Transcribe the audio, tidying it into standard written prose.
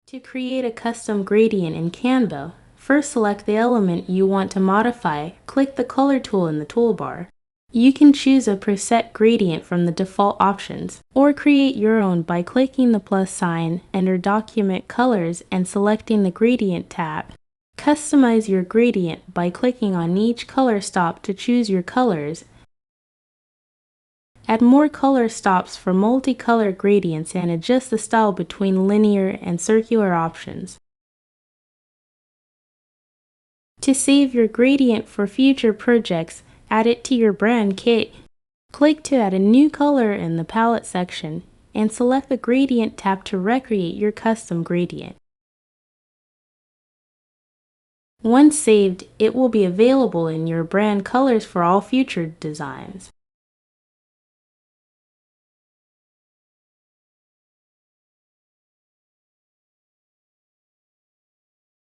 To create a custom gradient in Canva, first select the element you want to modify, click the color tool in the toolbar. You can choose a preset gradient from the default options, or create your own by clicking the plus sign under Document Colors and selecting the Gradient tab. Customize your gradient by clicking on each color stop to choose your colors. Add more color stops for multicolor gradients and adjust the style between linear and circular options. To save your gradient for future projects, add it to your brand kit. Click to add a new color in the palette section and select the Gradient tab to recreate your custom gradient. Once saved, it will be available in your brand colors for all future designs.